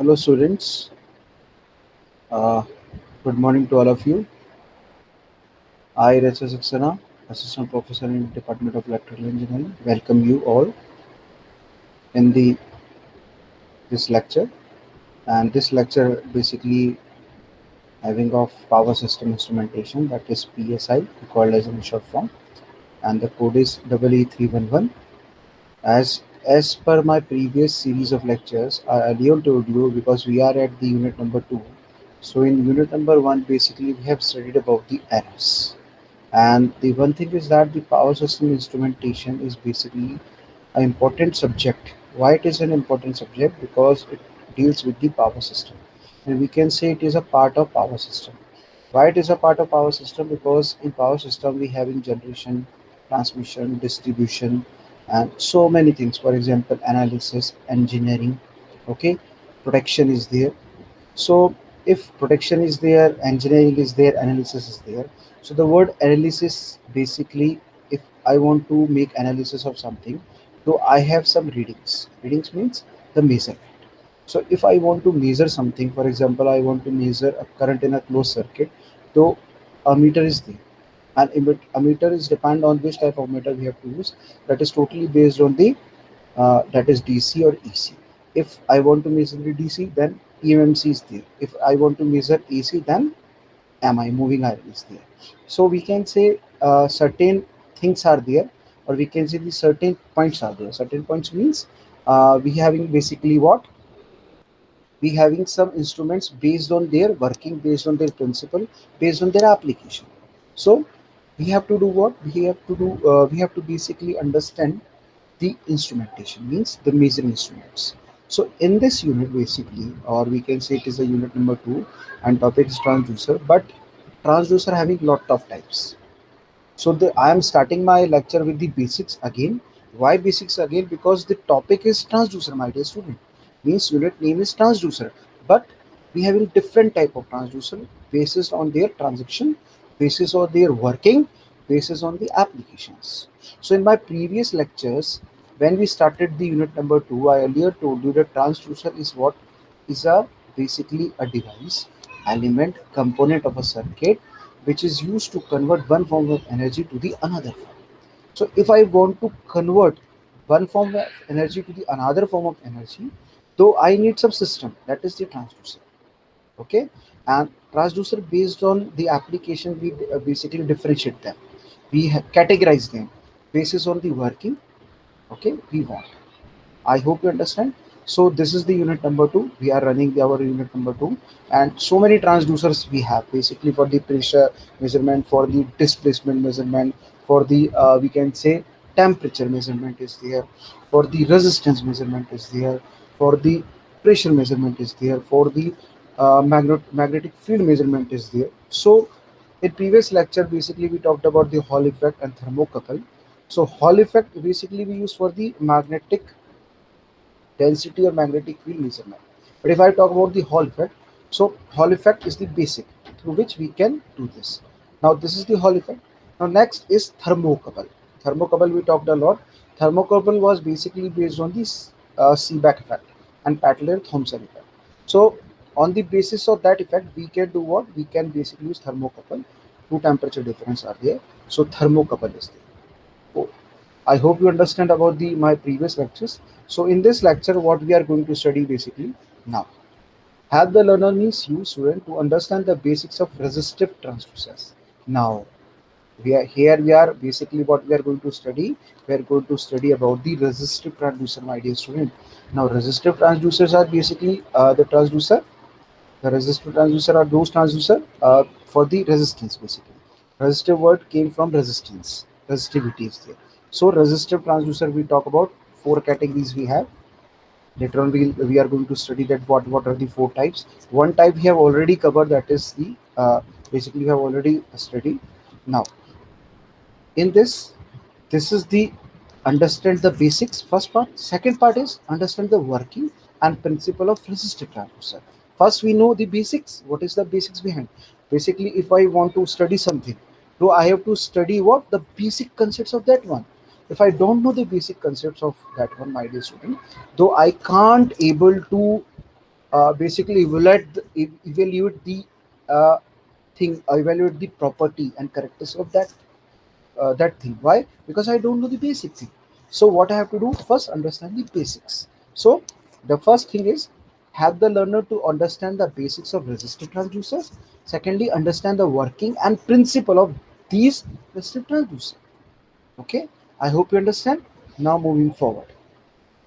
Hello students, uh, good morning to all of you. I, Rachel Saxena, Assistant Professor in Department of Electrical Engineering, welcome you all in this lecture. And this lecture basically having of power system instrumentation, that is PSI, called as in short form, and the code is EE311. As per my previous series of lectures, I earlier told you, because we are at the unit number 2. So in unit number 1, basically we have studied about the errors. And the one thing is that the power system instrumentation is basically an important subject. Why it is an important subject? Because it deals with the power system, and we can say it is a part of power system. Why it is a part of power system? Because in power system we having generation, transmission, distribution, and so many things. For example, analysis, engineering, okay, protection is there. So if protection is there, engineering is there, analysis is there. So the word analysis basically, if I want to make analysis of something, so I have some readings. Readings means the measurement. So if I want to measure something, for example, I want to measure a current in a closed circuit, so a meter is there. And a meter is depend on which type of meter we have to use. That is totally based on the that is DC or EC. If I want to measure the DC, then EMMC is there. If I want to measure AC, then MI, moving iron, is there. So we can say certain things are there, or we can say the certain points are there. Certain points means we having basically what? We having some instruments based on their working, based on their principle, based on their application. So we have to do what? We have to basically understand the instrumentation, means the measuring instruments. So in this unit basically, or we can say it is a unit number 2, and topic is transducer, but transducer having lot of types. So I am starting my lecture with the basics again. Why basics again? Because the topic is transducer, my dear student. Means unit name is transducer, but we having different type of transducer basis on their transaction, basis on their working, basis on the applications. So in my previous lectures, when we started the unit number 2, I earlier told you that transducer is what? Is a basically a device, element, component of a circuit which is used to convert one form of energy to the another form. So if I want to convert one form of energy to the another form of energy, though I need some system, that is the transducer. Okay, and transducer, based on the application, we basically differentiate them. We categorize them basis on the working. Okay, we want. I hope you understand. So this is the unit number 2. We are running our unit number 2, and so many transducers we have basically for the pressure measurement, for the displacement measurement, for the we can say temperature measurement is there, for the resistance measurement is there, for the pressure measurement is there, for the magnetic field measurement is there. So in previous lecture basically we talked about the Hall effect and thermocouple. So Hall effect basically we use for the magnetic density or magnetic field measurement. But if I talk about the Hall effect, so Hall effect is the basic through which we can do this. Now this is the Hall effect. Now next is thermocouple. Thermocouple we talked a lot. Thermocouple was basically based on this Seebeck effect and Pateler-Thomson effect. So on the basis of that effect, we can do what? We can basically use thermocouple. Two temperature difference are there. So thermocouple is there. I hope you understand about the my previous lectures. So in this lecture, what we are going to study basically now. Help the learner means you student to understand the basics of resistive transducers. Now we are basically what we are going to study. We are going to study about the resistive transducer, my dear student. Now resistive transducers are basically the transducer. The resistive transducer are those transducer for the resistance basically. Resistive word came from resistance. Resistivity is there. So resistive transducer we talk about four categories we have. Later on we are going to study that what are the four types. One type we have already covered, that is the basically we have already studied. Now in this is the understand the basics first part. Second part is understand the working and principle of resistive transducer. First we know the basics. What is the basics behind? Basically if I want to study something, so I have to study what the basic concepts of that one. If I don't know the basic concepts of that one, my dear student, though I can't able to basically evaluate the uh, evaluate the property and characteristics of that thing. Why? Because I don't know the basic thing. So what I have to do first, understand the basics. So the first thing is help the learner to understand the basics of resistor transducers. Secondly, understand the working and principle of these resistor transducers. Okay, I hope you understand. Now moving forward,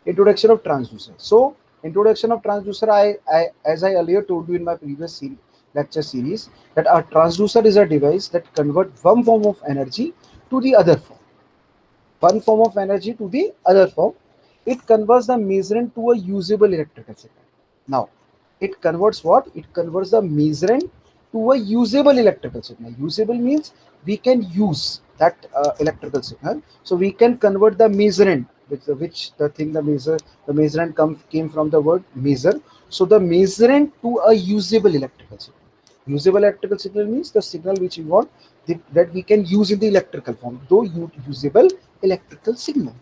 introduction of transducer. So introduction of transducer, I as I earlier told you in my previous lecture series, that a transducer is a device that converts one form of energy to the other form. One form of energy to the other form. It converts the measurement to a usable electrical signal. Now, it converts what? It converts the measurement to a usable electrical signal. Usable means we can use that electrical signal. So we can convert the measurement, which the thing the measurement came from the word measure. So the measurement to a usable electrical signal. Usable electrical signal means the signal which we want, that we can use in the electrical form, though usable electrical signal.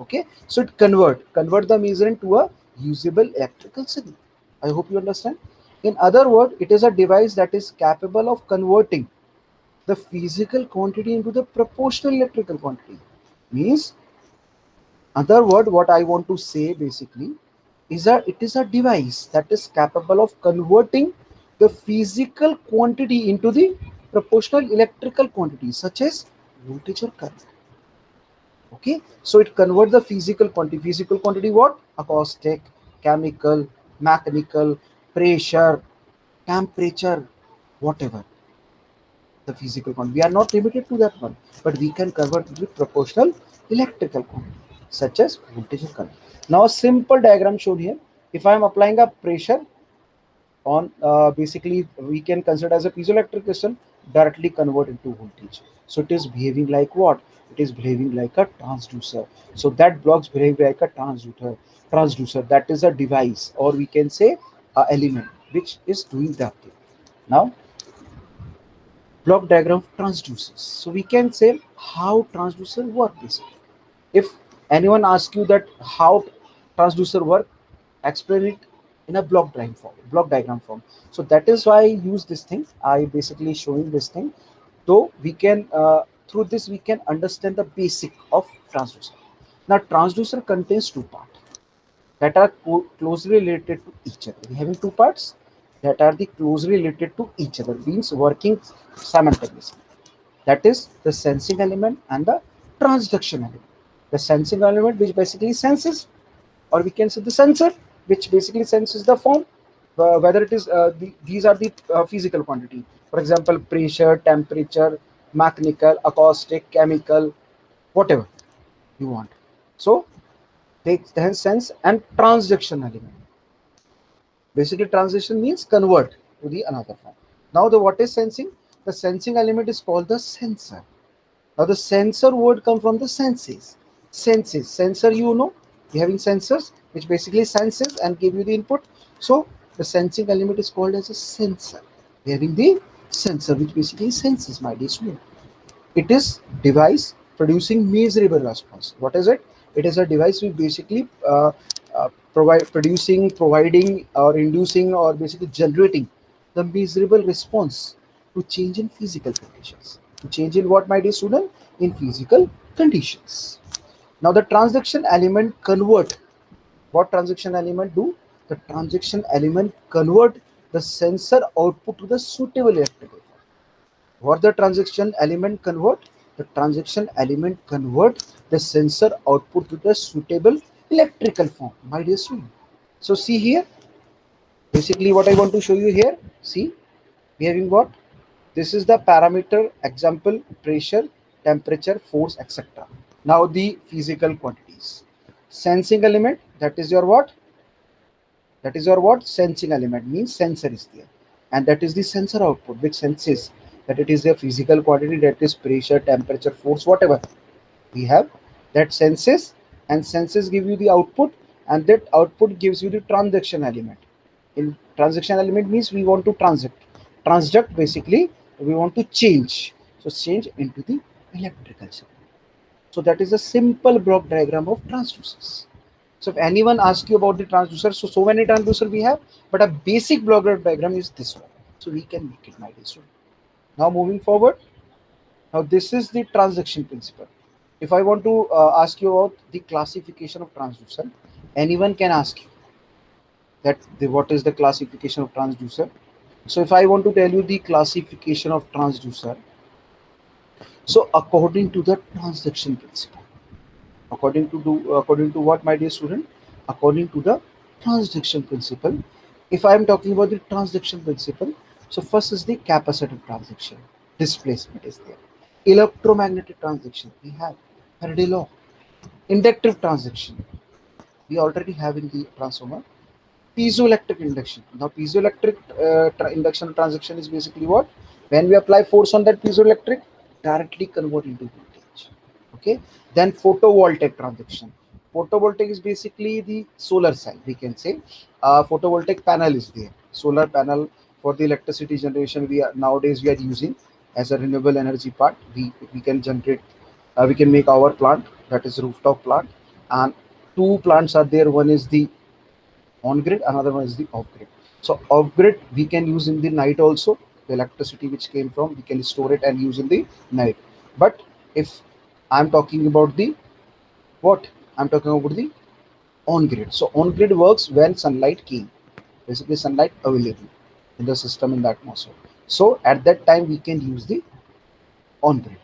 Okay, so it convert the measurement to a usable electrical signal. I hope you understand. In other words, it is a device that is capable of converting the physical quantity into the proportional electrical quantity. Means, other word, what I want to say basically is that it is a device that is capable of converting the physical quantity into the proportional electrical quantity, such as voltage or current. Okay, so it converts the physical quantity, what? Acoustic, chemical, mechanical, pressure, temperature, whatever the physical quantity. We are not limited to that one, but we can convert it with proportional electrical quantity, such as voltage and current. Now a simple diagram shown here. If I am applying a pressure on, basically we can consider as a piezoelectric crystal, directly convert into voltage. So it is behaving like what? It is behaving like a transducer. So that blocks behave like a transducer. That is a device, or we can say a element which is doing that thing. Now, block diagram of transducers. So we can say how transducer work basically. If anyone asks you that how transducer work, explain it in a block diagram form. So that is why I use this thing. I basically showing this thing, though we can through this we can understand the basic of transducer. Now transducer contains two parts that are closely related to each other. We having two parts that are the closely related to each other, means working simultaneously. That is the sensing element and the transduction element. The sensing element, which basically senses, or we can say the sensor, which basically senses the form, whether it is these are the physical quantity. For example, pressure, temperature, mechanical, acoustic, chemical, whatever you want. So they sense. And transduction element. Basically, transition means convert to the another form. Now, the what is sensing? The sensing element is called the sensor. Now, the sensor word come from the senses. Senses, sensor, you having sensors which basically senses and give you the input. So, the sensing element is called as a sensor. We having the sensor which basically senses, my dear student. It is device producing measurable response. What is it? It is a device which basically providing or inducing or basically generating the measurable response to change in physical conditions. To change in what, my dear student? In physical conditions. Now the transaction element convert. What transaction element do? The transaction element convert the sensor output to the suitable electrical. What the transaction element convert? The transaction element convert the sensor output to the suitable electrical form, my dear student. So see here, basically what I want to show you here. See, we having what? This is the parameter example: pressure, temperature, force, etc. Now the physical quantities. Sensing element, that is your what? That is your what? Sensing element means sensor is there, and that is the sensor output which senses that it is a physical quantity, that is pressure, temperature, force, whatever we have, that senses, and senses give you the output, and that output gives you the transaction element. In transaction element means we want to transduct basically, we want to change, so change into the electrical signal. So that is a simple block diagram of transducers. So if anyone asks you about the transducer, so many transducer we have, but a basic block diagram is this one. So we can make it, my dear student. Now moving forward, now this is the transaction principle. If I want to ask you about the classification of transducer, anyone can ask you that what is the classification of transducer. So if I want to tell you the classification of transducer, so according to the transaction principle, according to what, my dear student? According to the transaction principle. If I am talking about the transaction principle, so first is the capacitive transaction. Displacement is there. Electromagnetic transaction, we have Faraday law. Inductive transaction, we already have in the transformer. Piezoelectric induction. Now piezoelectric induction transaction is basically what? When we apply force on that piezoelectric, directly convert into voltage. Okay. Then photovoltaic transaction. Photovoltaic is basically the solar cell, we can say. Photovoltaic panel is there. Solar panel for the electricity generation we are nowadays we are using as a renewable energy part. We can generate, we can make our plant, that is rooftop plant. And two plants are there. One is the on grid, another one is the off grid. So off grid we can use in the night also. The electricity which came from, we can store it and use in the night. But if I'm talking about the what, I'm talking about the on grid. So on grid works when sunlight came, basically sunlight available in the system, in the atmosphere. So at that time we can use the on grid.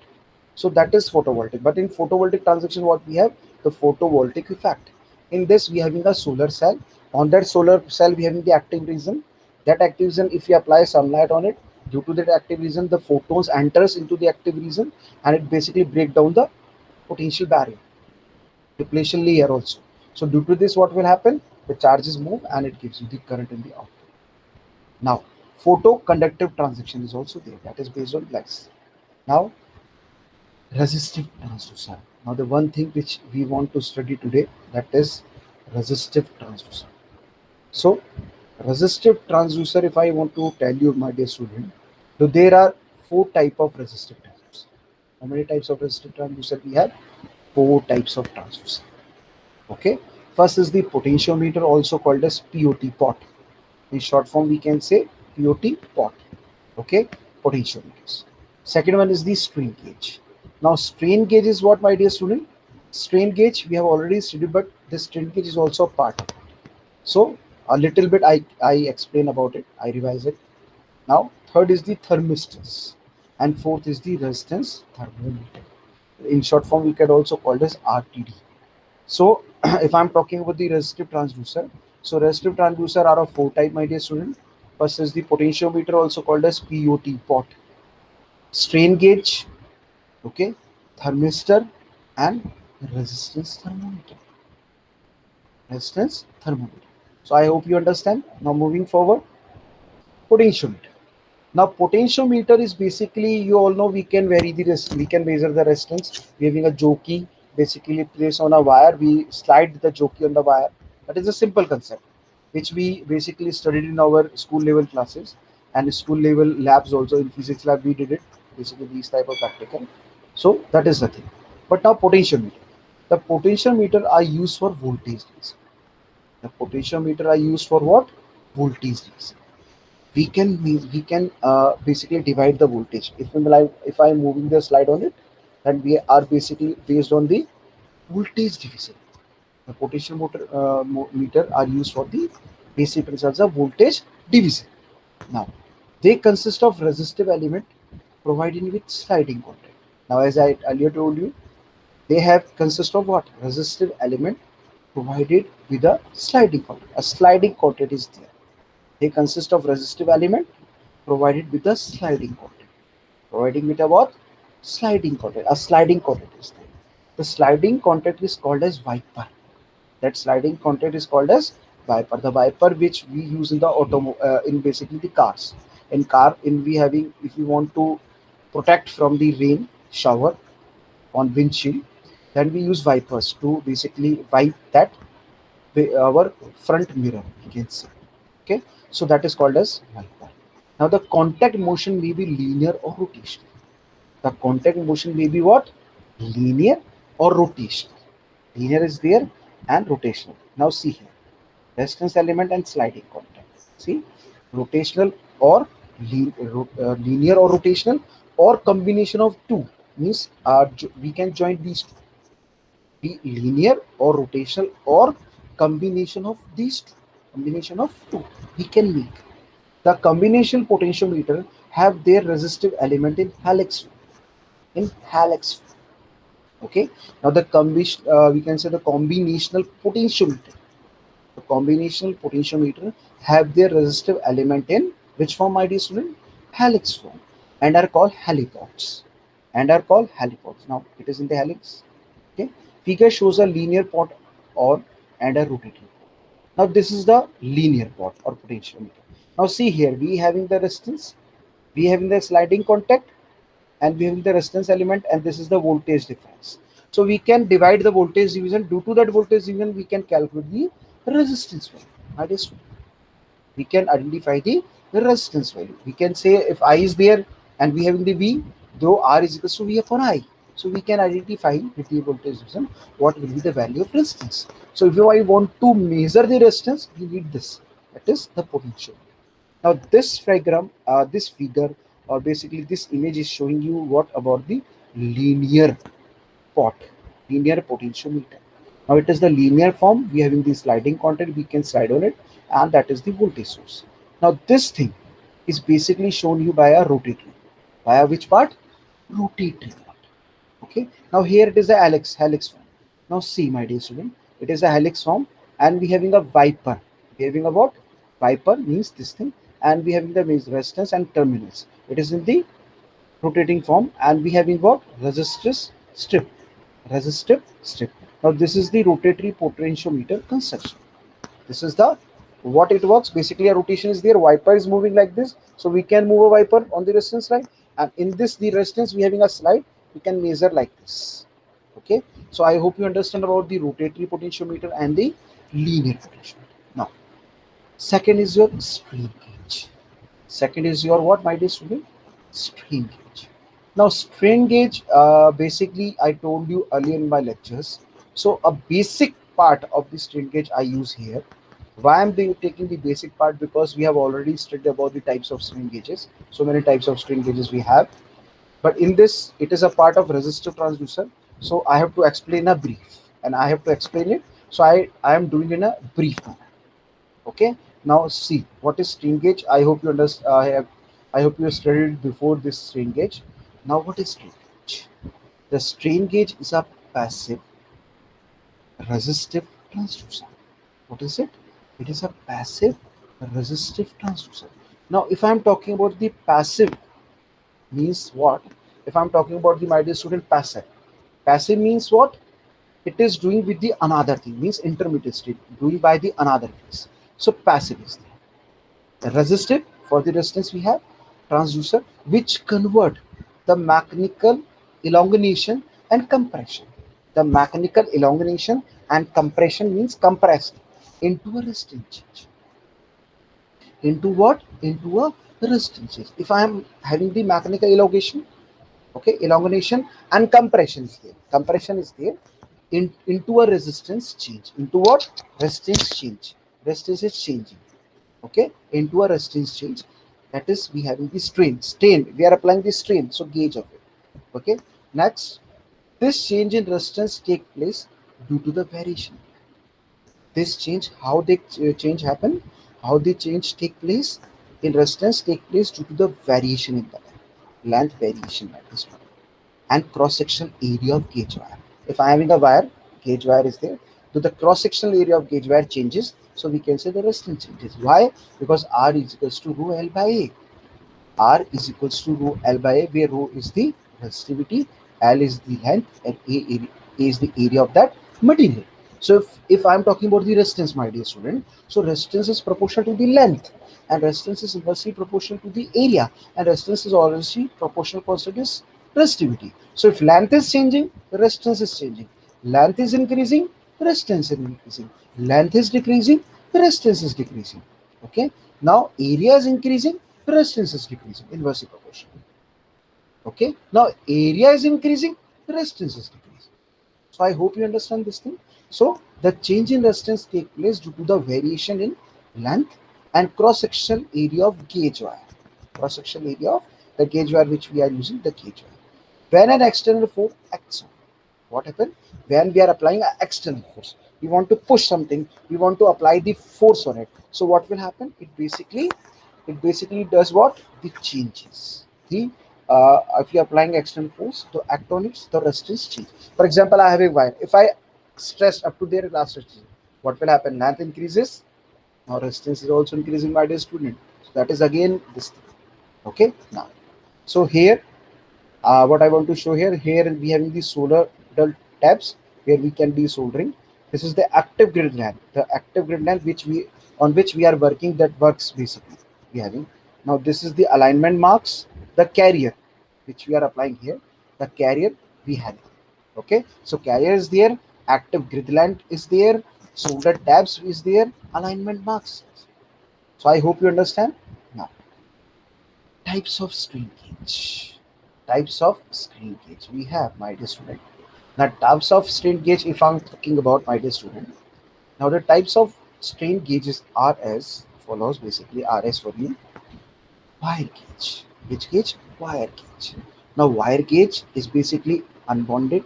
So that is photovoltaic. But in photovoltaic transaction, what we have? The photovoltaic effect. In this, we having a solar cell. On that solar cell, we having the active region. That active region, if we apply sunlight on it, due to that active region, the photons enters into the active region, and it basically break down the potential barrier, depletion layer also. So due to this, what will happen? The charges move and it gives you the current in the output. Now, photoconductive transaction is also there. That is based on glass. Now, resistive transducer. Now the one thing which we want to study today, that is resistive transducer. So resistive transducer, if I want to tell you, my dear student, so there are four type of resistive transducer. How many types of resistive transducer we have? Four types of transducer. Okay. First is the potentiometer, also called as POT pot. In short form, we can say POT pot. Okay, potentiometers. Second one is the strain gauge. Now, strain gauge is what, my dear student? Strain gauge we have already studied, but the strain gauge is also a part of it. So, a little bit I explain about it, I revise it. Now, third is the thermistors, and fourth is the resistance thermometer. In short form, we can also call this RTD. So, if I'm talking about the resistive transducer, so resistive transducer are of four type, my dear student. First is the potentiometer, also called as POT pot, strain gauge, okay, thermistor, and resistance thermometer. Resistance thermometer. So I hope you understand. Now moving forward, potentiometer. Now potentiometer is basically, you all know, we can vary the we can measure the resistance. We having a jockey basically placed on a wire. We slide the jockey on the wire. That is a simple concept which we basically studied in our school level classes and school level labs also. In physics lab we did it, basically these type of practical. So that is the thing. But now potentiometer. The potentiometer are used for voltage reason. The potentiometer are used for what? Voltage reason. We can basically divide the voltage. If I'm moving the slide on it, then we are basically based on the voltage division. The meter are used for the basic results of voltage division. Now, they consist of resistive element provided with sliding contact. Now, as I earlier told you, they have consist of what? Resistive element provided with a sliding contact. A sliding contact is there. They consist of resistive element provided with a sliding contact. Providing with a what? Sliding contact. A sliding contact is there. The sliding contact is called as wiper. That sliding contact is called as wiper. The wiper which we use in the in basically the cars. In car, in we having, if we want to protect from the rain shower on windshield, then we use wipers to basically wipe that our front mirror, you can see. Okay, so that is called as wiper. Now the contact motion may be linear or rotational. The contact motion may be what? Linear or rotational. Linear is there, and rotational. Now see here, resistance element and sliding contact. See, rotational or linear or rotational or combination of two means we can join these two, be linear or rotational or combination of these two. Combination of two we can make. The combination potentiometer have their resistive element in helix form. In helix form. Okay. Now the combination, we can say the combinational potentiometer. The combinational potentiometer have their resistive element in which form, my dear student? Helix form, and are called helipods. And are called helipods. Now it is in the helix. Okay. Figure shows a linear pot or and a rotating pot. Now this is the linear pot or potentiometer. Now see here, we having the resistance, we having the sliding contact, and we have the resistance element, and this is the voltage difference. So we can divide the voltage division. Due to that voltage division, we can calculate the resistance value. That is, we can identify the resistance value. We can say if I is there and we having the V, though R is equal to V upon I. So we can identify with the voltage division what will be the value of resistance. So if I want to measure the resistance, we need this. That is the potential. Now this diagram, this figure, or basically this image is showing you what about the linear pot, linear potentiometer. Now it is the linear form. We having the sliding contact. We can slide on it, and that is the voltage source. Now this thing is basically shown you by a rotatory. Via which part? Rotatory part. Okay. Now here it is a helix form. Now see, my dear student, it is a helix form, and we having a viper. We having a what? Viper means this thing, and we having the resistance and terminals. It is in the rotating form, and we having what? Resistive strip. Resistive strip. Now this is the rotatory potentiometer construction. This is the what it works. Basically a rotation is there, viper is moving like this, so we can move a viper on the resistance line, and in this the resistance we having a slide, we can measure like this. Okay, so I hope you understand about the rotatory potentiometer and the linear potentiometer. Now second is your strain gauge. Second is your what, my dear student? Strain gauge. Now strain gauge, basically I told you earlier in my lectures, so a basic part of the strain gauge I use here. Why I'm taking the basic part? Because we have already studied about the types of strain gauges. So many types of strain gauges we have, but in this it is a part of resistive transducer, so I have to explain a brief, and I have to explain it, so I am doing in a brief manner. Okay. Now see what is strain gauge. I hope you understand. I hope you studied before this strain gauge. Now what is strain gauge? The strain gauge is a passive resistive transducer. What is it? It is a passive resistive transducer. Now if I am talking about the passive, means what? If I'm talking about the, my dear student, passive, passive means what? It is doing with the another thing, means intermediate state, doing by the another phase. So passive is there. Resistive, for the resistance we have transducer, which convert the mechanical elongation and compression. The mechanical elongation and compression means compressed into a resistance change. Into what? Into a resistance change. If I am having the mechanical elongation, okay, elongation and compression is there. Compression is there into a resistance change. Into what? Resistance change. Resistance is changing. Okay, into a resistance change. That is, we having the strain. Strain. We are applying the strain. So gauge of it. Okay. Next, this change in resistance take place due to the variation. This change, how they change happen, how the change take place in resistance take place due to the variation in the length variation like this one, and cross sectional area of gauge wire. If I am having a wire, gauge wire is there, so the cross sectional area of gauge wire changes, so we can say the resistance changes. Why? Because R is equals to rho L by A. R is equals to rho L by A, where rho is the resistivity, L is the length, and A is the area of that material. So if I'm talking about the resistance, my dear student, so resistance is proportional to the length, and resistance is inversely proportional to the area, and resistance is obviously proportional constant is resistivity. So if length is changing, resistance is changing. Length is increasing, resistance is increasing. Length is decreasing, resistance is decreasing. Okay. Now area is increasing, resistance is decreasing, inversely proportional. Okay. Now area is increasing, resistance is decreasing. So I hope you understand this thing. So The change in resistance takes place due to the variation in length and cross-sectional area of gauge wire. Cross-sectional area of the gauge wire which we are using, the gauge wire. When an external force acts on, what happens? When we are applying an external force, we want to push something, we want to apply the force on it. So what will happen? It basically does what? The changes. The if you are applying external force to act on it, the resistance change. For example, I have a wire. If I stress up to their last resistance, what will happen? Length increases. Now resistance is also increasing, my dear student. So that is again this thing. Okay. Now, so here what I want to show here we having the solder tabs where we can be soldering. This is the active grid lamp, the active grid lamp which we are working, that works basically we having. Now this is the alignment marks, the carrier which we are applying here, the carrier we have. Okay, so carrier is there, active grid lamp is there, solder tabs is there, alignment marks. So I hope you understand. Now, types of strain gauge. Types of strain gauge we have, my dear student. Now, types of strain gauge, if I'm talking about, my dear student. Now, the types of strain gauges are as follows. Basically, are as for you. Wire gauge. Which gauge? Wire gauge. Now, wire gauge is basically unbonded,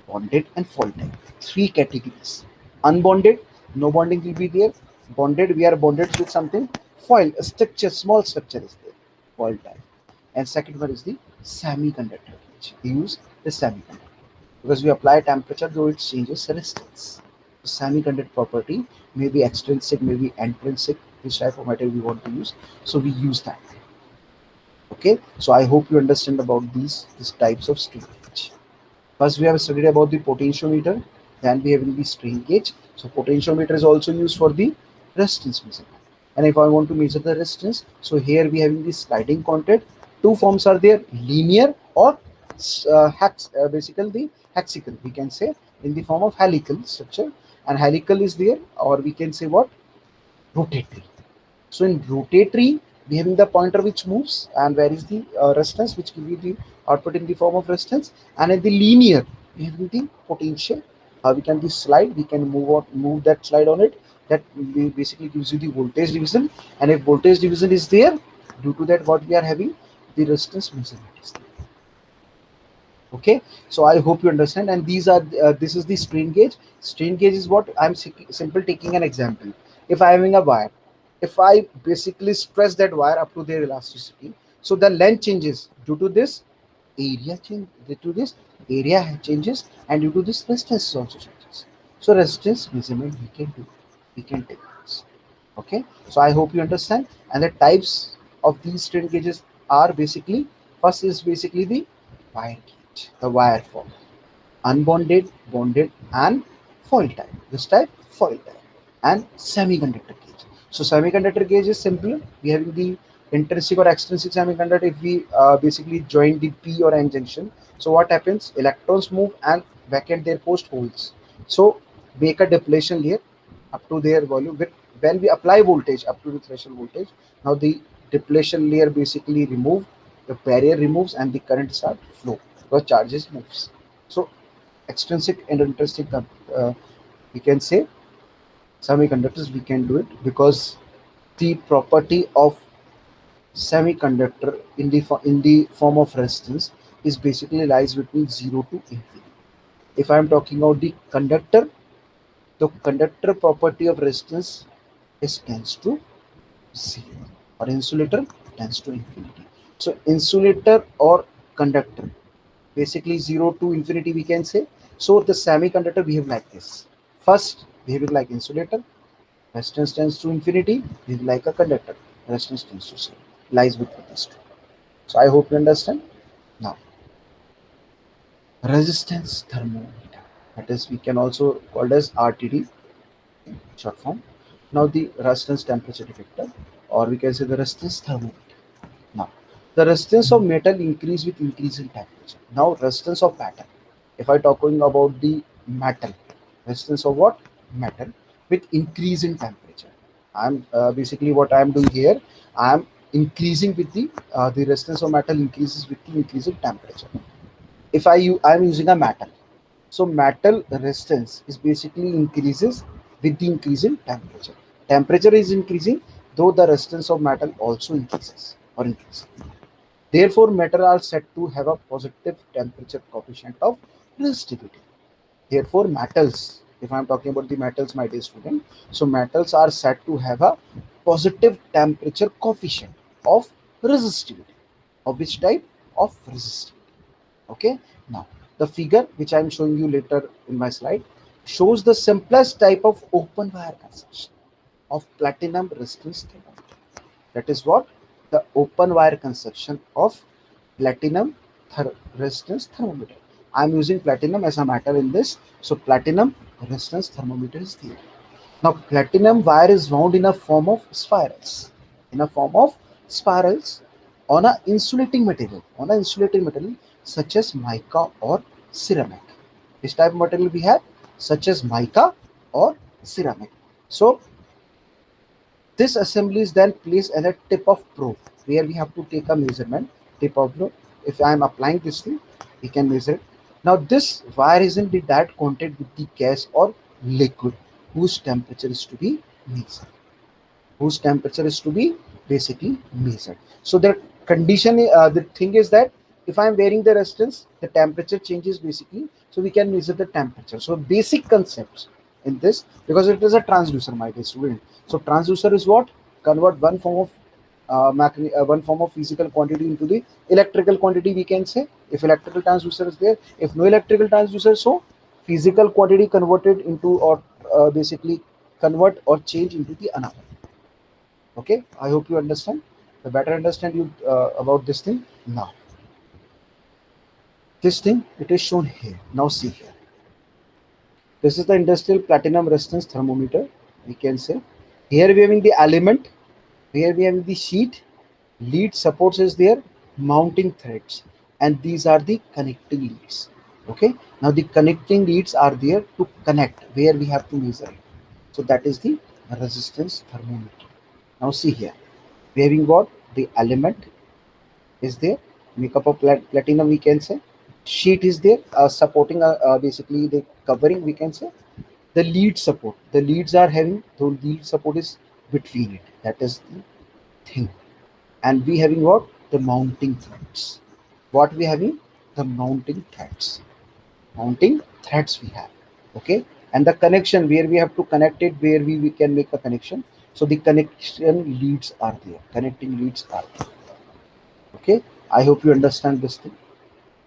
bonded, and fault type. Three categories. Unbonded, no bonding will be there. Bonded, we are bonded with something. Foil, a structure, small structure is there. Foil type. And second one is the semiconductor gauge. We use the semiconductor because we apply temperature, though it changes resistance. The semiconductor property may be extrinsic, may be intrinsic, which type of material we want to use. So we use that. Okay, so I hope you understand about these types of strain gauge. First, we have studied about the potentiometer. Then we have the strain gauge. So potentiometer is also used for the resistance measurement. And if I want to measure the resistance, so here we have the sliding contact. Two forms are there: linear or basically the hexagonal. We can say in the form of helical structure, and helical is there, or we can say what? Rotatory. So in rotatory, we having the pointer which moves, and where is the resistance which give you the output in the form of resistance. And in the linear, we have the potential. We can be slide, we can move that slide on it. That basically gives you the voltage division. And if voltage division is there, due to that, what we are having, the resistance measurement is there. Okay, so I hope you understand. And these are this is the strain gauge. Strain gauge is what I'm simple taking an example. If I having a wire, if I basically stress that wire up to their elasticity, so the length changes due to this area change, due to this area changes, and due to this resistance also changes. So resistance measurement we can do, we can take this. Okay, so I hope you understand. And the types of these strain gauges are basically, first is basically the wire gauge, the wire form, unbonded, bonded, and foil type. This type, foil type, and semiconductor gauge. So semiconductor gauge is simple. We have the intrinsic or extrinsic semiconductor. If we basically join the p or n junction, so what happens? Electrons move and vacate their post holes. So make a depletion layer up to their volume. When we apply voltage up to the threshold voltage, now the depletion layer basically remove, the barrier removes, and the current start flow because charges moves. So extrinsic and intrinsic, we can say semiconductors we can do it because the property of semiconductor in the form of resistance is basically lies between 0 to infinity. If I am talking about the conductor, the conductor property of resistance is tends to 0, or insulator tends to infinity. So insulator or conductor, basically 0 to infinity we can say. So the semiconductor behave like this. First behaving like insulator, resistance tends to infinity, behave like a conductor, resistance tends to 0, lies between these two. So I hope you understand. Now, resistance thermometer, that is we can also called as RTD short form. Now the resistance temperature detector, or we can say the resistance thermometer. Now, the resistance of metal increase with increase in temperature. Now, resistance of metal. If I talking about the metal, resistance of what? Metal with increase in temperature. I'm basically what I am doing here. I am increasing with the resistance of metal increases with the increase in temperature. If I am using a metal, So metal resistance is basically increases with the increase in temperature. Temperature is increasing, though the resistance of metal also increases or increases. Therefore, metal are said to have a positive temperature coefficient of resistivity. Therefore, metals, if I am talking about the metals, my dear student, so metals are said to have a positive temperature coefficient of resistivity. Of which type? Of resistivity. Okay. Now, the figure which I am showing you later in my slide shows the simplest type of open wire construction of platinum resistance thermometer. That is what? The open wire construction of platinum resistance thermometer. I am using platinum as a matter in this. So platinum resistance thermometer is there. Now platinum wire is wound in a form of spirals. In a form of spirals on a insulating material. On a insulating material such as mica or ceramic. This type of material we have such as mica or ceramic. So this assembly is then placed at a tip of probe where we have to take a measurement. Tip of probe. If I am applying this thing, we can measure it. Now this wire is in the direct contact with the gas or liquid whose temperature is to be measured. Whose temperature is to be basically measured. So the condition, the thing is that if I am wearing the resistance, the temperature changes basically. So we can measure the temperature. So basic concepts in this, because it is a transducer, my dear student. So transducer is what? Convert one form of physical quantity into the electrical quantity, we can say. If electrical transducer is there, if no electrical transducer, so physical quantity converted into, or basically convert or change into the another. Okay, I hope you understand. The better understand you about this thing. Now this thing, it is shown here. Now see here, this is the industrial platinum resistance thermometer, we can say. Here we having the element, here we having the sheet, lead supports is there, mounting threads, and these are the connecting leads. Okay, now the connecting leads are there to connect where we have to measure it. So that is the resistance thermometer. Now see here, we having what? The element is there, makeup of platinum, we can say. Sheet is there, supporting basically the covering, we can say. The lead support, the leads are having, the lead support is between it, that is the thing. And we having what? The mounting threads. What we having? The mounting threads. Mounting threads we have. Okay, and the connection where we have to connect it, where we can make a connection. So the connection leads are there, connecting leads are there. Okay, I hope you understand this thing.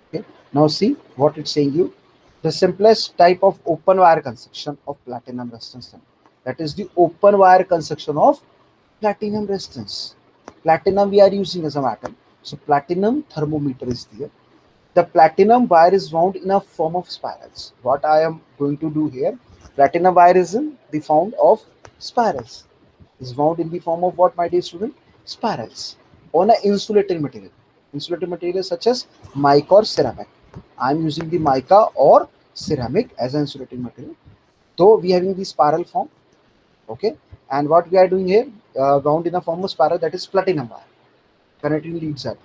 Okay, now see what it's saying you. The simplest type of open wire construction of platinum resistance, that is the open wire construction of platinum resistance. Platinum we are using as a matter. So platinum thermometer is there. The platinum wire is wound in a form of spirals. What I am going to do here, platinum wire is in the form of spirals, is wound in the form of what, my dear student? Spirals on a insulating material. Insulating material such as mica or ceramic. I am using the mica or ceramic as an insulating material, though we having the spiral form. Okay, and what we are doing here, wound in a form of spiral, that is platinum wire, connecting leads are there.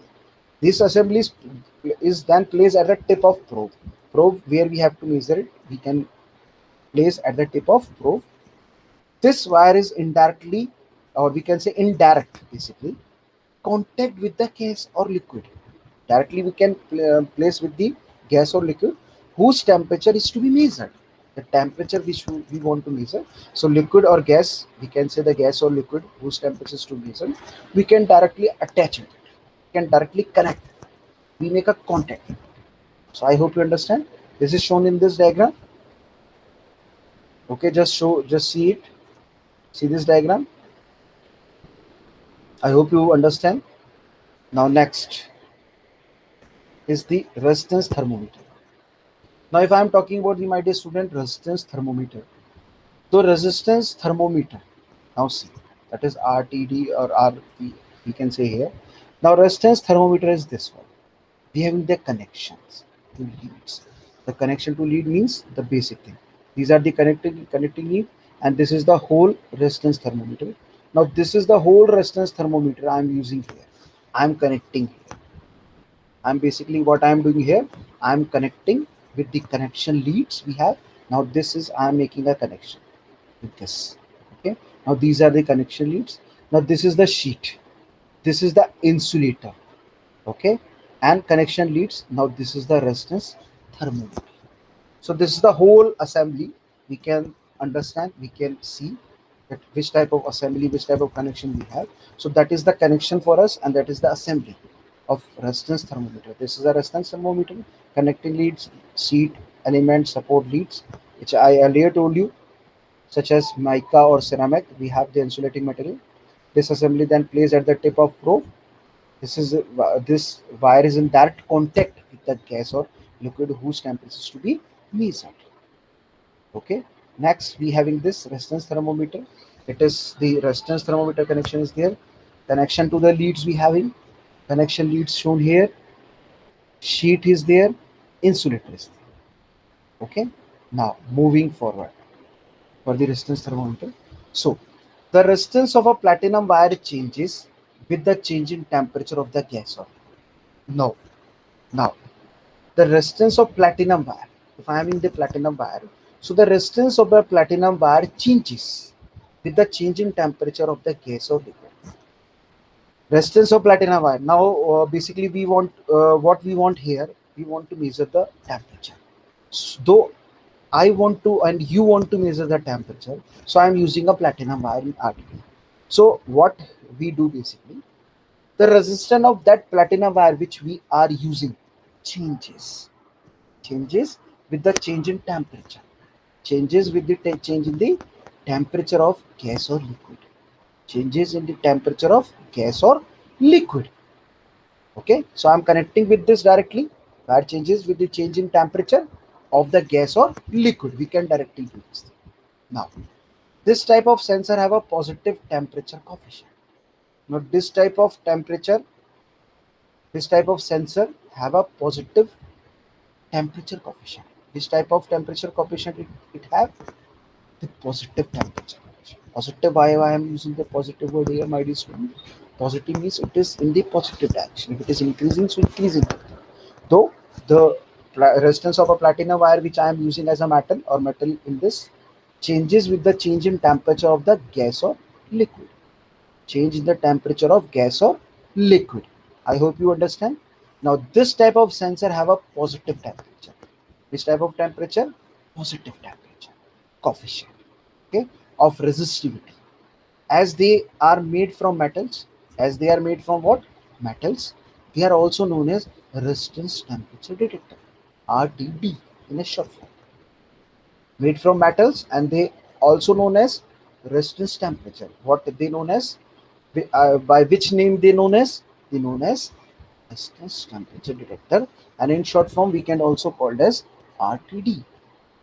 This assembly is then placed at the tip of probe where we have to measure it, we can place at the tip of probe. This wire is indirectly, or we can say indirect, basically contact with the gas or liquid. Directly we can place with the gas or liquid whose temperature is to be measured. The temperature which we want to measure. So liquid or gas, we can say the gas or liquid whose temperature is to be measured. We can directly attach it. We can directly connect. We make a contact. So I hope you understand. This is shown in this diagram. Okay, just see it. See this diagram. I hope you understand. Now next is the resistance thermometer. Now if I am talking about the, my dear student, resistance thermometer. So resistance thermometer. Now see, that is RTD or RP, we can say here. Now resistance thermometer is this one. We having the connections to leads. The connection to lead means the basic thing. These are the connecting lead, and this is the whole resistance thermometer. Now this is the whole resistance thermometer I am using here. I am connecting here. I'm basically what I'm doing here. I'm connecting with the connection leads we have. Now this is I am making a connection with this. Okay. Now these are the connection leads. Now this is the sheet. This is the insulator. Okay. And connection leads. Now this is the resistance thermometer. So this is the whole assembly. We can understand, we can see that which type of assembly, which type of connection we have. So that is the connection for us, and that is the assembly of resistance thermometer. This is a resistance thermometer, connecting leads, sheet, element, support leads, which I earlier told you, such as mica or ceramic. We have the insulating material. This assembly then placed at the tip of probe. This wire is in direct contact with the gas or liquid whose temperature is to be measured. Okay. Next, we having this resistance thermometer. It is the resistance thermometer connection is there. Connection to the leads we having. Connection leads shown here. Sheet is there. Insulator is there. Okay. Now moving forward for the resistance thermometer. So the resistance of a platinum wire changes with the change in temperature of the gas or no. Now the resistance of platinum wire. If I am in the platinum wire, so the resistance of the platinum wire changes with the change in temperature of the gas or liquid. Resistance of platinum wire. Now, basically, we want what we want here. We want to measure the temperature. Though I want to and you want to measure the temperature, so I am using a platinum wire in RTD. So what we do basically, the resistance of that platinum wire which we are using changes with the change in temperature, changes with the change in the temperature of gas or liquid, changes in the temperature of gas or liquid. Okay, so I'm connecting with this directly. That changes with the change in temperature of the gas or liquid. We can directly do this. Now this type of sensor have a positive temperature coefficient. Now this type of sensor have a positive temperature coefficient. This type of temperature coefficient it have the positive temperature coefficient. Positive, why I am using the positive word here, my dear student? Positive means it is in the positive direction. If it is increasing, so increasing. Though the resistance of a platinum wire which I am using as a metal or metal in this changes with the change in temperature of the gas or liquid. Change in the temperature of gas or liquid. I hope you understand. Now this type of sensor have a positive temperature. This type of temperature, positive temperature coefficient, okay, of resistivity. As they are made from metals, as they are made from what? Metals. They are also known as resistance temperature detector, RTD in a short form. Made from metals, and they also known as resistance temperature. What they known as? By which name they known as? They known as resistance temperature detector, and in short form we can also call it as RTD,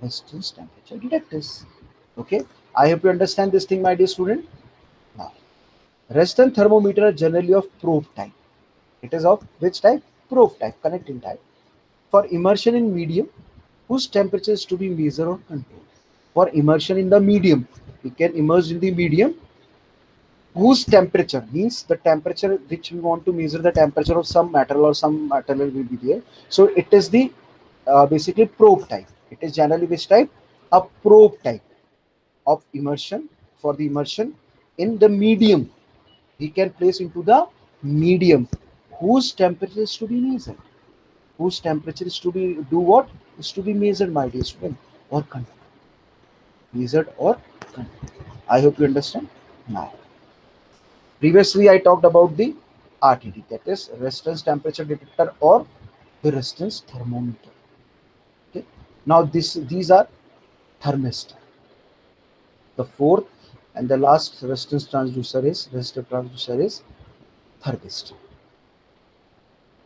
resistance temperature detectors. Okay, I hope you understand this thing, my dear student. Now, resistance thermometer are generally of probe type. It is of which type? Probe type, connecting type. For immersion in medium, whose temperature is to be measured or controlled. For immersion in the medium, we can immerse in the medium whose temperature means the temperature which we want to measure the temperature of some material or some material will be there. So it is the basically probe type. It is generally which type? A probe type of immersion. For the immersion in the medium, we can place into the medium whose temperature is to be measured. Whose temperature is to be do what? Is to be measured, my dear student, or controlled. Measured or controlled. I hope you understand. Now, previously I talked about the RTD, that is resistance temperature detector or the resistance thermometer. Okay. Now these are thermistor. The fourth and the last resistance transducer is resistor transducer is thermistor.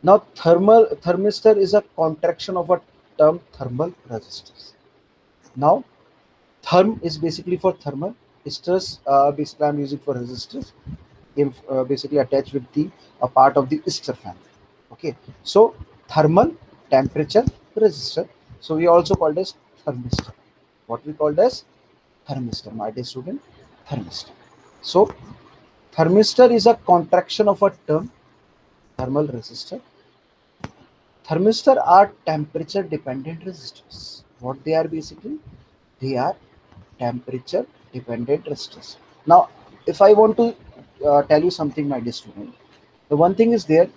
Now thermistor is a contraction of a term thermal resistors. Now therm is basically for thermal. Sters basically I'm using for resistors. Basically attached with the a part of the ester family. Okay, so thermal temperature resistor. So we also called as thermistor. What we called as thermistor, my dear student, thermistor. So thermistor is a contraction of a term thermal resistor. Thermistor are temperature dependent resistors. What they are basically? They are temperature dependent resistors. Now, if I want to tell you something, my dear student, the one thing is there,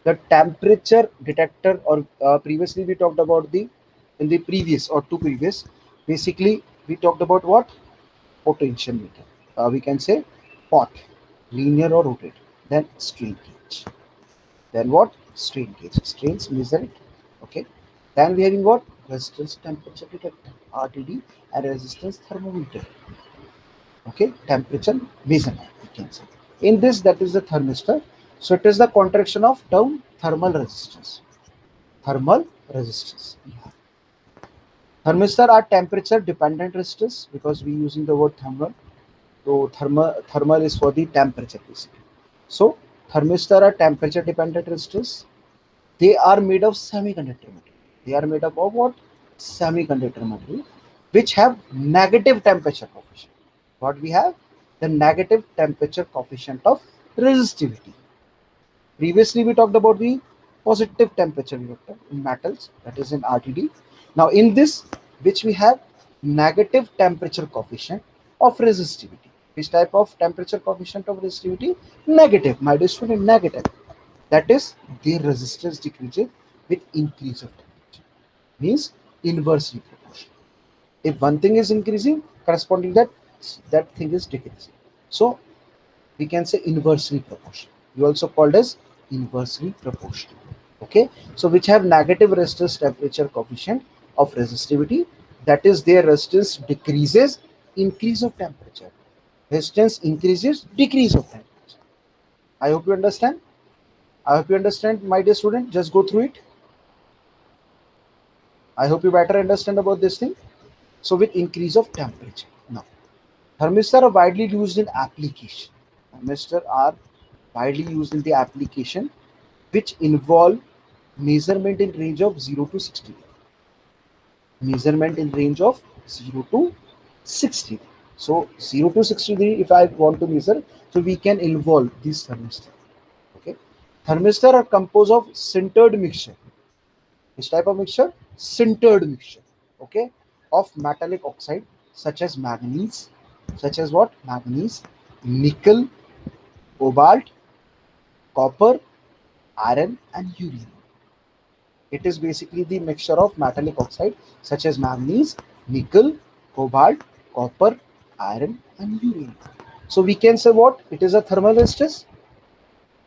the temperature detector, or previously we talked about the, in the previous or two previous, basically we talked about what? Potentiometer. We can say pot, linear or rotated. Then strain gauge. Then what? Strain gauge. Strains measure it. Okay. Then we having what? Resistance temperature detector, RTD, and resistance thermometer. Okay. Temperature measurement, we can say. In this, that is the thermistor. So it is the contraction of term thermal resistance. Thermal resistance. Yeah. Thermistor are temperature dependent resistors because we using the word thermal. So thermal is for the temperature basically. So thermistor are temperature dependent resistors. They are made of semiconductor material. They are made up of what? Semiconductor material, which have negative temperature coefficient. What we have? The negative temperature coefficient of resistivity. Previously, we talked about the positive temperature vector in metals, that is in RTD. Now, in this, which we have negative temperature coefficient of resistivity. Which type of temperature coefficient of resistivity? Negative. My dear student, negative. That is, the resistance decreases with increase of temperature. Means inversely proportional. If one thing is increasing, corresponding that thing is decreasing. So we can say inversely proportional. You also called as inversely proportional. Okay, so which have negative resistance temperature coefficient of resistivity, that is their resistance decreases, increase of temperature. Resistance increases, decrease of temperature. I hope you understand. I hope you understand, my dear student. Just go through it. I hope you better understand about this thing. So with increase of temperature. Now, thermistor are widely used in application. Thermistor are widely used in the application which involve measurement in range of 0 to 60. Measurement in range of 0 to 60. So 0 to 60, if I want to measure, so we can involve this thermistor. Okay. Thermistor are composed of sintered mixture. Which type of mixture? Sintered mixture. Okay. Of metallic oxide such as manganese, such as what? Manganese, nickel, cobalt, copper, iron, and uranium. It is basically the mixture of metallic oxide such as manganese, nickel, cobalt, copper, iron, and uranium. So we can say what? It is a thermal resistance.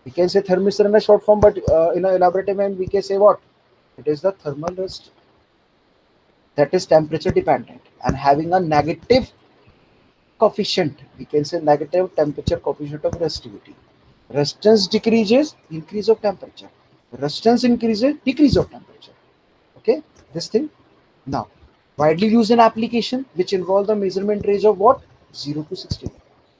We can say thermistor in a short form, but in an elaborative way, we can say what? It is the thermal resistor that is temperature dependent and having a negative coefficient. We can say negative temperature coefficient of resistivity. Resistance decreases, increase of temperature. Resistance increases, decrease of temperature. Okay, this thing. Now, widely used in application which involve the measurement range of what? 0 to 60.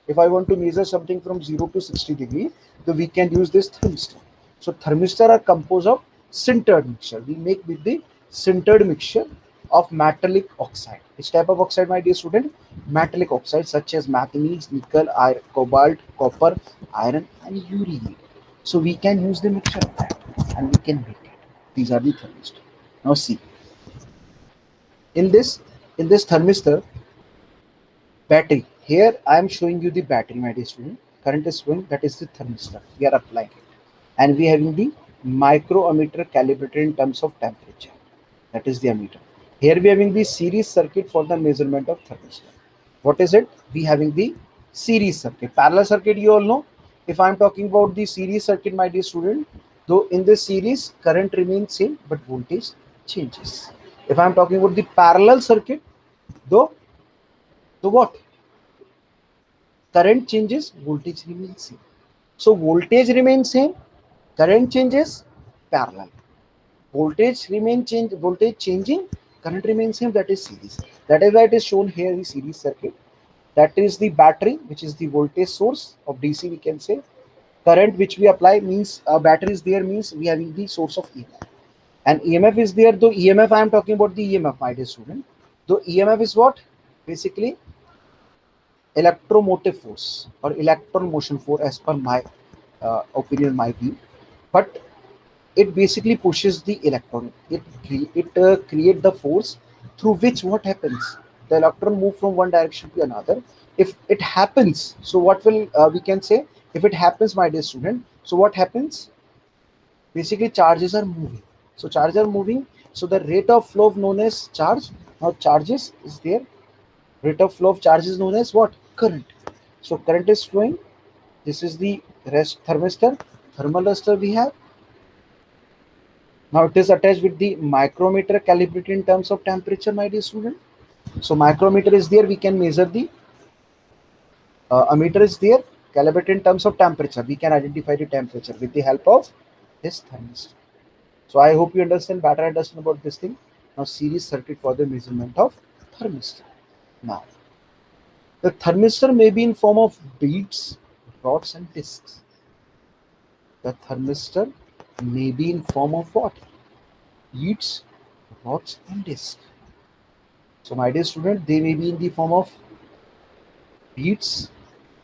If I want to measure something from 0 to 60 degree, then we can use this thermistor. So thermistor are composed of sintered mixture. We make with the sintered mixture of metallic oxide. Which type of oxide, my dear student? Metallic oxide such as manganese, nickel, iron, cobalt, copper, iron, and uranium. So we can use the mixture of that and we can make it. These are the thermistor. Now see, in this thermistor, battery, here I am showing you the battery, my dear student. Current is flowing, that is the thermistor. We are applying it, and we having the microammeter calibrated in terms of temperature, that is the ammeter. Here we having the series circuit for the measurement of thermistor. What is it? We having the series circuit. Parallel circuit, you all know. If I am talking about the series circuit, my dear student, though in this series current remains same but voltage changes. If I am talking about the parallel circuit, though the what? Current changes, voltage remains same. So voltage remains same, current changes, parallel. Voltage remain change, voltage changing, current remains same, that is series. That is why it is shown here the series circuit. That is the battery, which is the voltage source of DC, we can say. Current which we apply means battery is there, means we having the source of EMF. And EMF is there, though EMF, I am talking about the EMF, my dear student. Though EMF is what? Basically electromotive force or electron motion force, as per my opinion, my view. But it basically pushes the electron. It create the force through which what happens, the electron move from one direction to another. If it happens, so what will we can say, if it happens, my dear student, so what happens, basically charges are moving. So charges are moving, so the rate of flow of known as charge. Now charges is there, rate of flow of charge is known as what, current. So current is flowing. This is the rest thermistor, thermal resistor we have. Now it is attached with the micrometer, calibrated in terms of temperature, my dear student. So micrometer is there, we can measure the ammeter is there, calibrated in terms of temperature. We can identify the temperature with the help of this thermistor. So I hope you understand about this thing. Now series circuit for the measurement of thermistor. Now the thermistor may be in form of beads, rods and discs. The thermistor may be in form of what? Beads, rods and discs. So my dear student, they may be in the form of beads,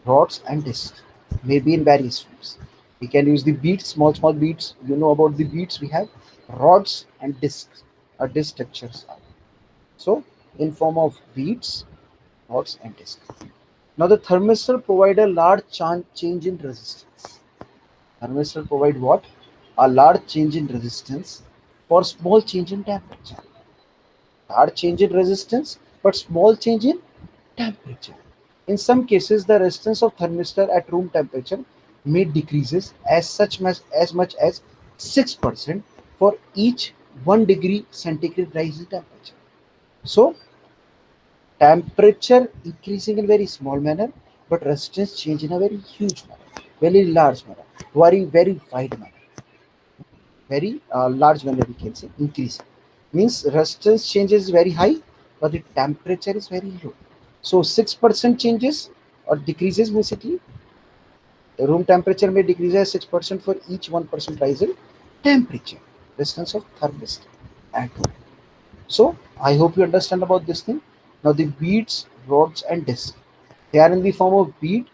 rods and discs. May be in various forms. We can use the beads, small beads. You know about the beads. We have rods and discs, or disc structures. So in form of beads, rods and discs. Now the thermistor provide a large change in resistance. Thermistor provide what? A large change in resistance for small change in temperature. Large change in resistance, but small change in temperature. In some cases, the resistance of thermistor at room temperature may decreases as much as 6% for each 1 degree centigrade rise in temperature. So temperature increasing in very small manner, but resistance change in a very huge manner, very large manner, very wide manner, very large manner, we can say increase. Means resistance changes very high, but the temperature is very low. So 6% changes or decreases, basically room temperature may decrease as 6% for each 1% rise in temperature, resistance of thermistor at home. So I hope you understand about this thing. Now the beads, rods and discs, they are in the form of bead,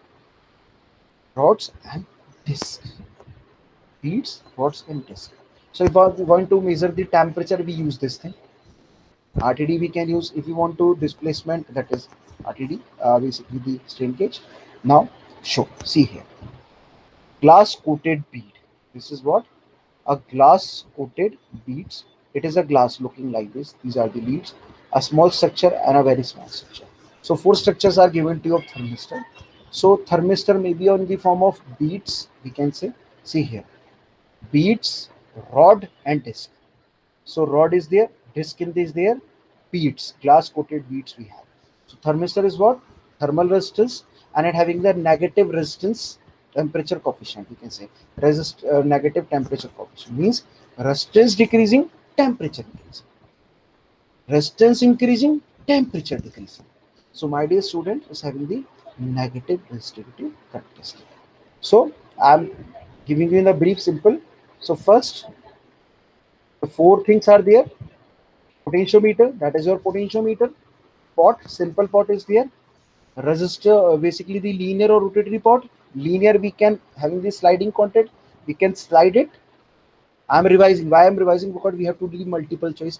rods and discs. Beads, rods and discs. So if we want to measure the temperature, we use this thing. RTD we can use. If you want to displacement, that is RTD, basically the strain gauge. Now show, see here, glass coated bead. This is what, a glass coated beads. It is a glass looking like this. These are the beads, a small structure and a very small structure. So four structures are given to your thermistor. So thermistor may be on the form of beads, we can say. See here, beads, rod and disc. So rod is there, disc is there, beads, glass coated beads we have. So thermistor is what? Thermal resistance, and it having the negative resistance temperature coefficient, we can say. Negative temperature coefficient means resistance decreasing, temperature increasing. Resistance increasing, temperature decreasing. So my dear student is having the negative resistivity characteristic. So I'm giving you in a brief simple. So first, the four things are there. Potentiometer, that is your potentiometer. Pot, simple pot is there. Resistor, basically the linear or rotatory pot. Linear, we can having the sliding content, we can slide it. I'm revising. Why I'm revising? Because we have to do multiple choice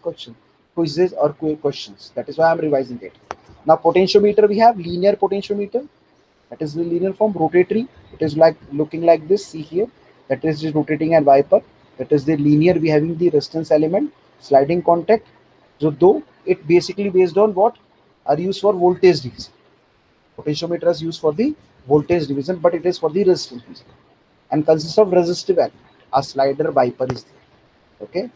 quizzes or questions. That is why I'm revising it. Now potentiometer, we have linear potentiometer. That is the linear form. Rotatory, it is like looking like this. See here, that is the rotating and wiper. That is the linear. We having the resistance element, sliding contact. So though it basically based on what are used for voltage division. Potentiometer is used for the voltage division, but it is for the resistance division and consists of resistive element. A slider wiper is there. Okay.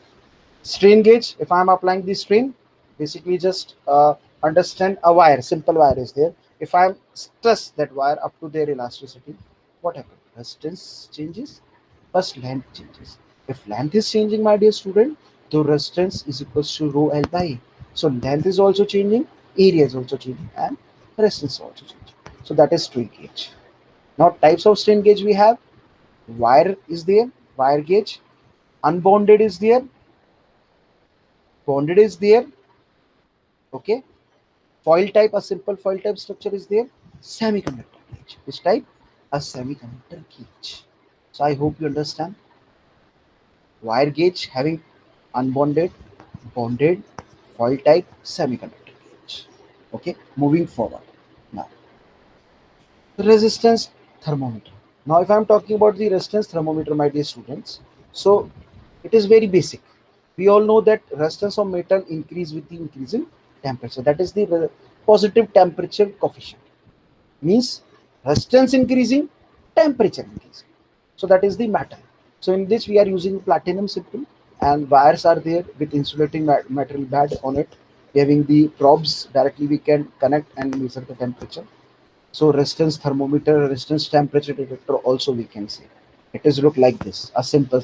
Strain gauge, if I am applying the strain, basically just understand a wire, simple wire is there. If I stress that wire up to their elasticity, what happens? Resistance changes, first length changes. If length is changing, my dear student, the resistance is equals to rho L by A. So length is also changing, area is also changing, and resistance is also changing. So that is strain gauge. Now types of strain gauge we have, wire is there, wire gauge, unbonded is there, bonded is there. Okay. Foil type, a simple foil type structure is there. Semiconductor gauge. Which type? A semiconductor gauge. So I hope you understand. Wire gauge having unbonded, bonded, foil type, semiconductor gauge. Okay, moving forward. Now, resistance thermometer. Now, if I'm talking about the resistance thermometer, my dear students, so it is very basic. We all know that resistance of metal increase with the increase in temperature. That is the positive temperature coefficient. Means resistance increasing, temperature increasing. So that is the matter. So in this we are using platinum simple, and wires are there with insulating material band on it. Having the probes directly we can connect and measure the temperature. So resistance thermometer, resistance temperature detector also we can say. It is look like this, a simple,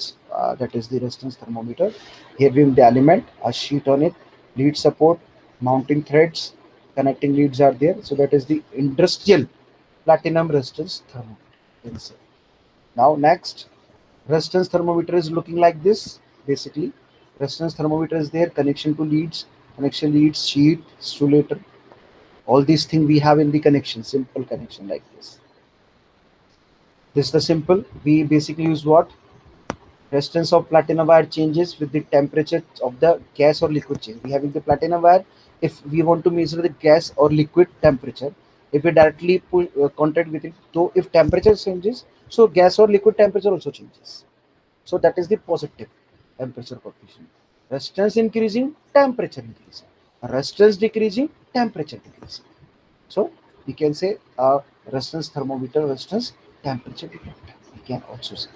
that is the resistance thermometer. Here we have the element, a sheet on it, lead support, mounting threads, connecting leads are there. So that is the industrial platinum resistance thermometer. Now next, resistance thermometer is looking like this. Basically, resistance thermometer is there, connection to leads, connection leads, sheet, insulator, all these things we have in the connection, simple connection like this. This is the simple. We basically use what? Resistance of platinum wire changes with the temperature of the gas or liquid change. We having the platinum wire. If we want to measure the gas or liquid temperature, if we directly pull contact with it, so if temperature changes, so gas or liquid temperature also changes. So that is the positive temperature coefficient. Resistance increasing, temperature increasing. Resistance decreasing, temperature decreasing. So we can say resistance thermometer, resistance temperature detector. We can also say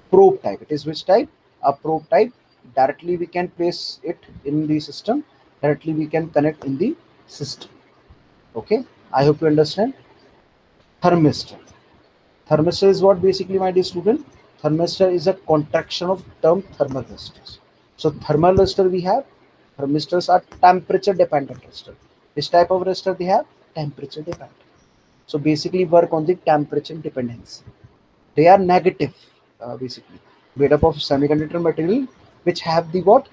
probe type. It is which type? A probe type. Directly we can place it in the system. Directly we can connect in the system. Okay. I hope you understand. Thermistor. Thermistor is what basically, my dear student? Thermistor is a contraction of term thermal resistors. So thermal resistor we have. Thermistors are temperature dependent resistor. Which type of resistor they have? Temperature dependent. So basically work on the temperature dependence. They are negative, basically made up of semiconductor material which have the what?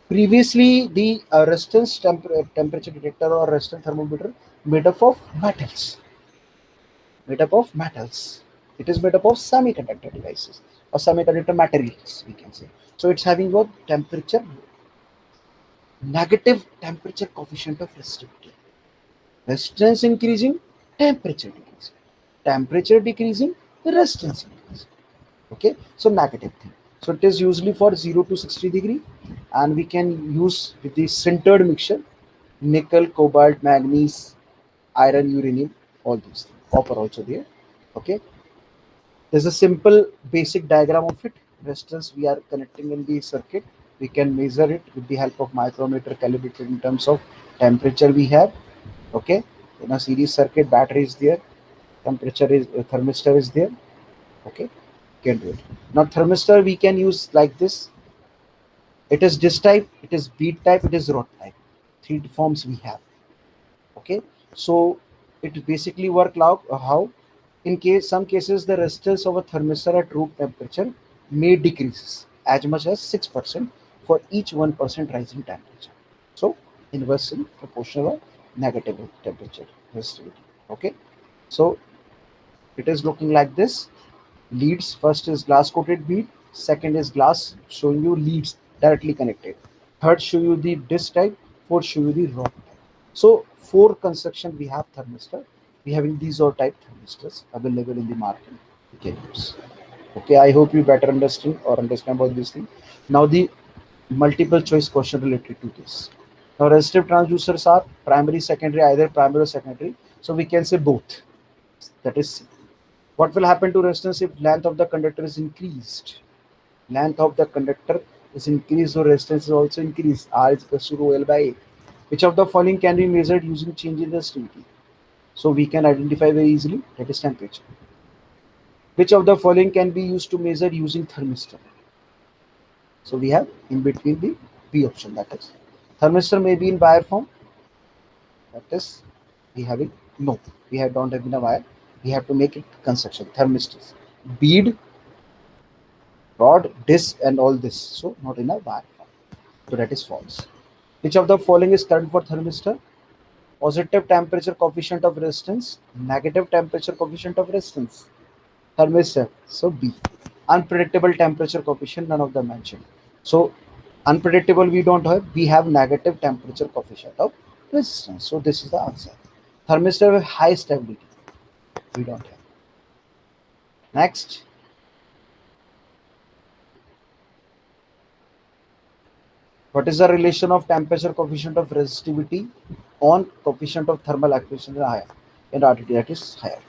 Previously the resistance temperature detector or resistance thermometer made up of metals. Made up of metals. It is made up of semiconductor devices or semiconductor materials, we can say. So it's having what? Temperature, negative temperature coefficient of resistivity. Resistance increasing, temperature decreasing. Temperature decreasing, resistance increasing. Okay, so negative thing. So it is usually for 0 to 60 degree, and we can use with the sintered mixture, nickel, cobalt, manganese, iron, uranium, all these things. Copper also there. Okay, there's a simple basic diagram of it. Resistance we are connecting in the circuit. We can measure it with the help of micrometer, calibrated in terms of temperature we have. Okay, in a series circuit, battery is there, temperature is thermistor is there. Okay, can do it. Now thermistor we can use like this. It is this type, it is bead type, it is rod type. Three forms we have. Okay, so it basically work out how in case some cases the resistance of a thermistor at room temperature may decreases as much as 6% for each 1% rise in temperature. So inversely proportional of negative temperature resistivity. Okay, so it is looking like this. Leads, first is glass coated bead, second is glass showing you leads directly connected, third show you the disc type, fourth show you the rod type. So four construction we have thermistor. We having these all type thermistors available in the market. We can use. Okay, I hope you better understand or understand about this thing. Now the multiple choice question related to this. Now resistive transducers are primary, secondary, either primary or secondary. So we can say both. That is, what will happen to resistance if length of the conductor is increased? Length of the conductor is increased, so resistance is also increased. R is equal to rho L by A. Which of the following can be measured using change in resistivity? So we can identify very easily, that is temperature. Which of the following can be used to measure using thermistor? So we have in between the B option, that is thermistor may be in wire form, that is we have it. No, we have don't have in a wire. We have to make it construction thermistors, bead, rod, disc, and all this. So not in a wire form. So that is false. Which of the following is correct for thermistor? Positive temperature coefficient of resistance, negative temperature coefficient of resistance. Thermistor. So B. Unpredictable temperature coefficient, none of them mentioned. So unpredictable we don't have, we have negative temperature coefficient of resistance. So this is the answer. Thermistor with high stability we don't have. Next, what is the relation of temperature coefficient of resistivity on coefficient of thermal activation higher in RTD, that is higher.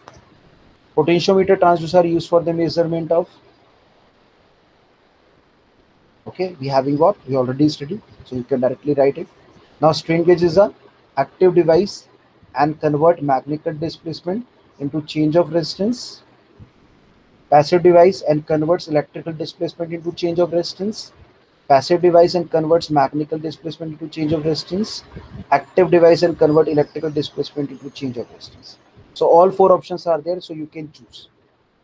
Potentiometer transducer are used for the measurement of, okay, we having what we already studied, so you can directly write it. Now strain gauge is a active device and convert magnetic displacement into change of resistance. Passive device and converts electrical displacement into change of resistance. Passive device and converts mechanical displacement into change of resistance. Active device and convert electrical displacement into change of resistance. So all four options are there, so you can choose.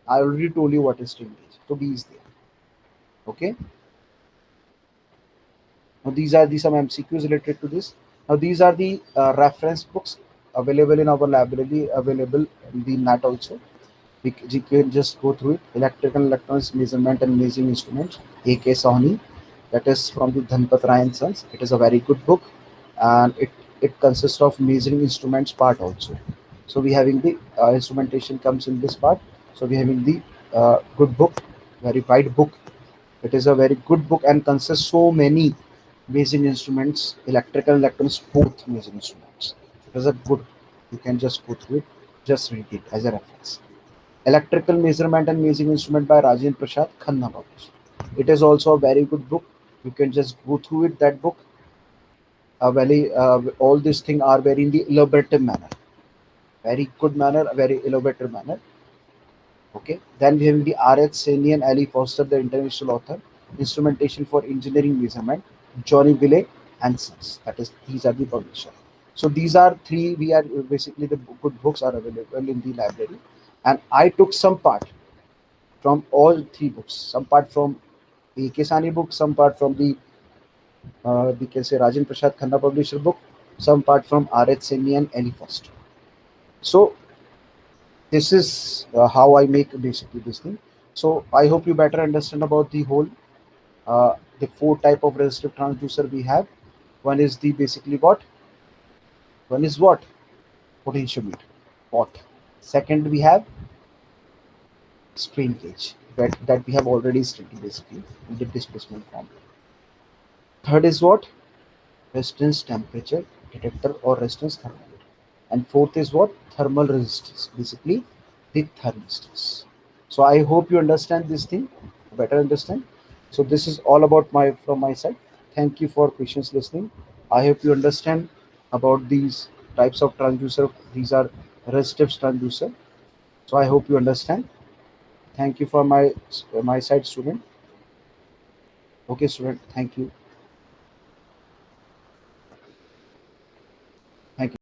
I already told you what is strain gauge, so B is there. Okay. Now these are the some MCQs related to this. Now these are the reference books available in our library, available in the net also. We can just go through it. Electrical and electronics measurement and measuring instruments, A.K. Sahni, that is from the Dhanpat Rai and Sons. It is a very good book, and it consists of measuring instruments part also. So we having the instrumentation comes in this part. So we having the good book, very wide book. It is a very good book and consists so many measuring instruments, electrical, electronics, both measuring instruments. It is a good. You can just go through it. Just read it as a reference. Electrical Measurement and Measuring Instrument by Rajendra Prasad Khanna published. It is also a very good book. You can just go through it. That book, all these things are very in the elaborative manner, very good manner, a very elaborative manner. Okay. Then we have the R.H. Saini and Ali Foster, the international author, Instrumentation for Engineering Measurement, Johnny Willett and Sons. That is, these are the publisher. So these are three. We are basically the good books are available in the library, and I took some part from all three books. Some part from the Kesani book, some part from the we can say Rajan Prasad Khanna publisher book, some part from R.H. Saini and Ellie Foster. So this is how I make basically this thing. So I hope you better understand about the whole the four type of resistive transducer we have. One is the basically what? One is what? Potentiometer. What? Second we have strain gauge that we have already studied basically in the displacement form. Third is what? Resistance temperature detector or resistance thermometer. And fourth is what? Thermal resistance, basically the thermistors. So I hope you understand this thing, better understand. So this is all about my from my side. Thank you for patience listening. I hope you understand about these types of transducer. These are resistive transducer. So I hope you understand. Thank you for my side, student. Okay, student. Thank you.